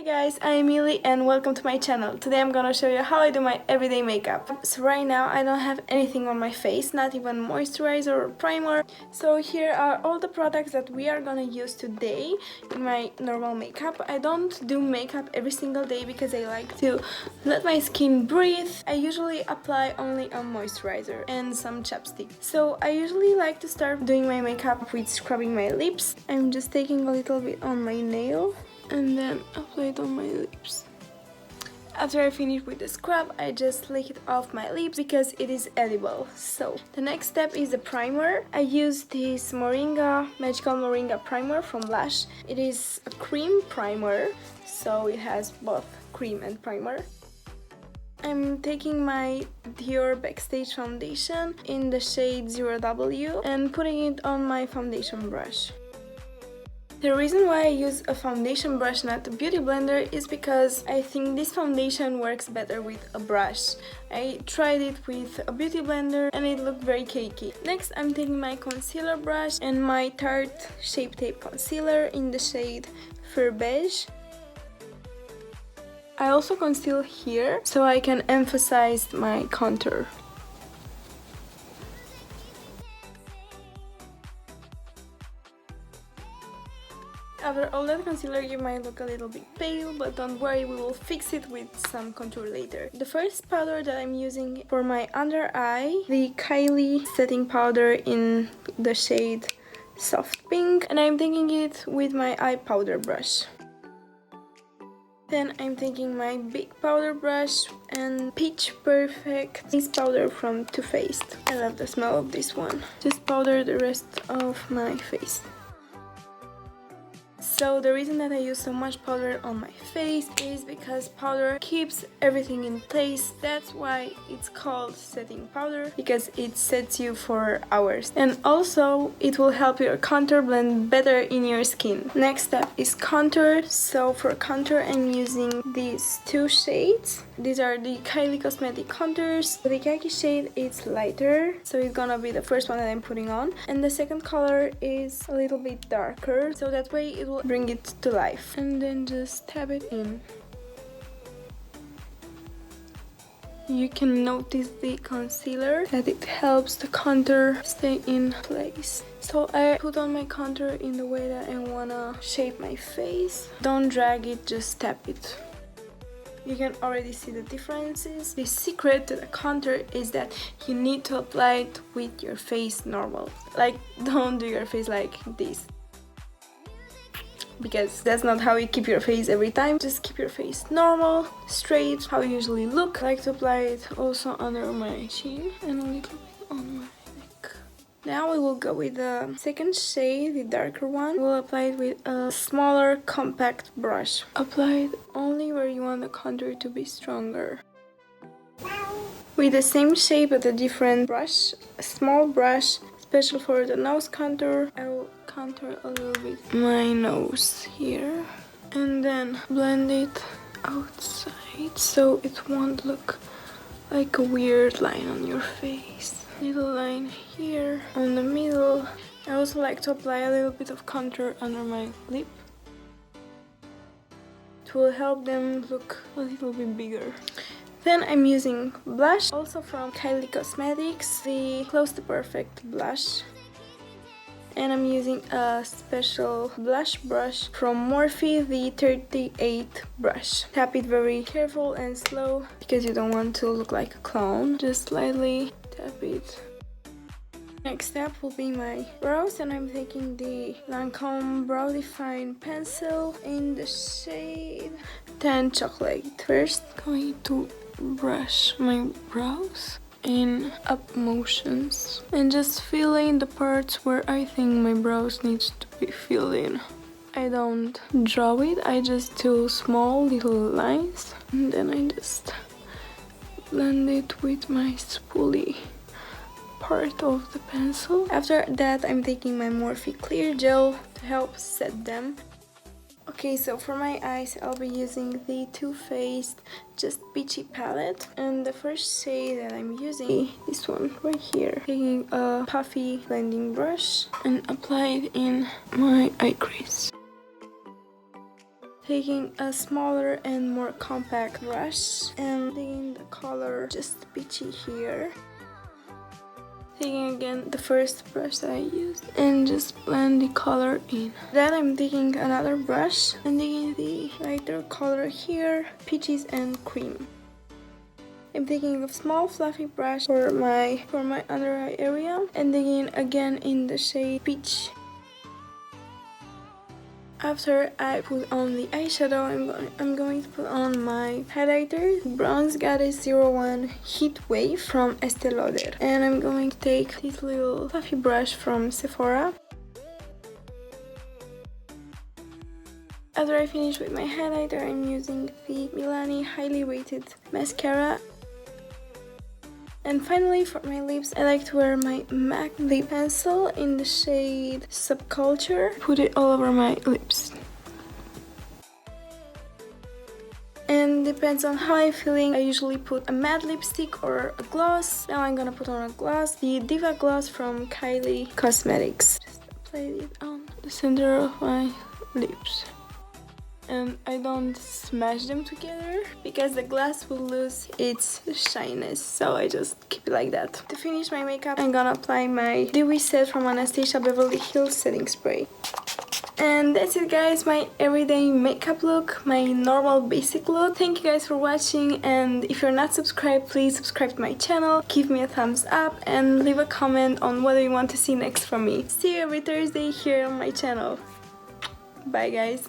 guys, I'm Emily and welcome to my channel. Today I'm gonna show you how I do my everyday makeup. So right now I don't have anything on my face, not even moisturizer or primer. So here are all the products that we are gonna use today in my normal makeup. I don't do makeup every single day because I like to let my skin breathe. I usually apply only a moisturizer and some chapstick. So I usually like to start doing my makeup with scrubbing my lips. I'm just taking a little bit on my nail and then apply it on my lips. After I finish with the scrub, I just lick it off my lips because it is edible. So the next step is the primer. I use this Magical Moringa primer from Lush. It is a cream primer, so it has both cream and primer. I'm taking my Dior Backstage foundation in the shade 0W and putting it on my foundation brush. The reason why I use a foundation brush, not a beauty blender, is because I think this foundation works better with a brush. I tried it with a beauty blender and it looked very cakey. Next, I'm taking my concealer brush and my Tarte Shape Tape Concealer in the shade Fur Beige. I also conceal here so I can emphasize my contour. After all that concealer, you might look a little bit pale, but don't worry, we will fix it with some contour later. The first powder that I'm using for my under eye, the Kylie setting powder in the shade Soft Pink, and I'm taking it with my eye powder brush. Then I'm taking my big powder brush and Peach Perfect face powder from Too Faced. I love the smell of this one. Just powder the rest of my face. So the reason that I use so much powder on my face is because powder keeps everything in place. That's why it's called setting powder, because it sets you for hours. And also it will help your contour blend better in your skin. Next step is contour. So for contour I'm using these two shades. These are the Kylie Cosmetic contours. The khaki shade is lighter, so it's gonna be the first one that I'm putting on. And the second color is a little bit darker, so that way it will bring it to life. And then just tap it in. You can notice the concealer, that it helps the contour stay in place. So I put on my contour in the way that I wanna shape my face. Don't drag it, just tap it. You can already see the differences. The secret to the contour is that you need to apply it with your face normal. Like, don't do your face like this, because that's not how you keep your face every time. Just keep your face normal, straight, how you usually look. I like to apply it also under my chin and a little bit on my neck. Now we will go with the second shade, the darker one. We'll apply it with a smaller, compact brush. Apply it only where you want the contour to be stronger. With the same shape but a different brush, a small brush, special for the nose contour, I will contour a little bit my nose here and then blend it outside so it won't look like a weird line on your face. Little line here on the middle. I also like to apply a little bit of contour under my lip. It will help them look a little bit bigger. Then I'm using blush, also from Kylie Cosmetics, the Close to Perfect blush. And I'm using a special blush brush from Morphe, the 38 brush. Tap it very careful and slow because you don't want to look like a clown. Just lightly tap it. Next step will be my brows, and I'm taking the Lancome Brow Define pencil in the shade Tan Chocolate. First, going to brush my brows in up motions and just fill in the parts where I think my brows needs to be filled in. I don't draw it, I just do small little lines and then I just blend it with my spoolie part of the pencil. After that I'm taking my Morphe Clear Gel to help set them. Okay, so for my eyes, I'll be using the Too Faced Just Peachy palette. And the first shade that I'm using, this one right here. Taking a puffy blending brush and apply it in my eye crease. taking a smaller and more compact brush and taking the color just peachy here. Taking again the first brush that I used and just blend the color in. Then I'm taking another brush and taking the lighter color here, peaches and cream. I'm taking a small fluffy brush for my under eye area and taking again in the shade peach. After I put on the eyeshadow, I'm going to put on my highlighter, Bronze Goddess 01 Heat Wave from Estee Lauder. And I'm going to take this little fluffy brush from Sephora. After I finish with my highlighter, I'm using the Milani Highly Weighted Mascara. And finally, for my lips, I like to wear my MAC lip pencil in the shade Subculture. Put it all over my lips. And depends on how I'm feeling, I usually put a matte lipstick or a gloss. Now I'm gonna put on a gloss, the Diva Gloss from Kylie Cosmetics. Just apply it on the center of my lips. And I don't smash them together because the glass will lose its shyness, so I just keep it like that. To finish my makeup, I'm gonna apply my Dewy Set from Anastasia Beverly Hills setting spray. And that's it guys, my everyday makeup look, my normal basic look. Thank you guys for watching, and if you're not subscribed, please subscribe to my channel, give me a thumbs up and leave a comment on what you want to see next from me. See you every Thursday here on my channel. Bye guys.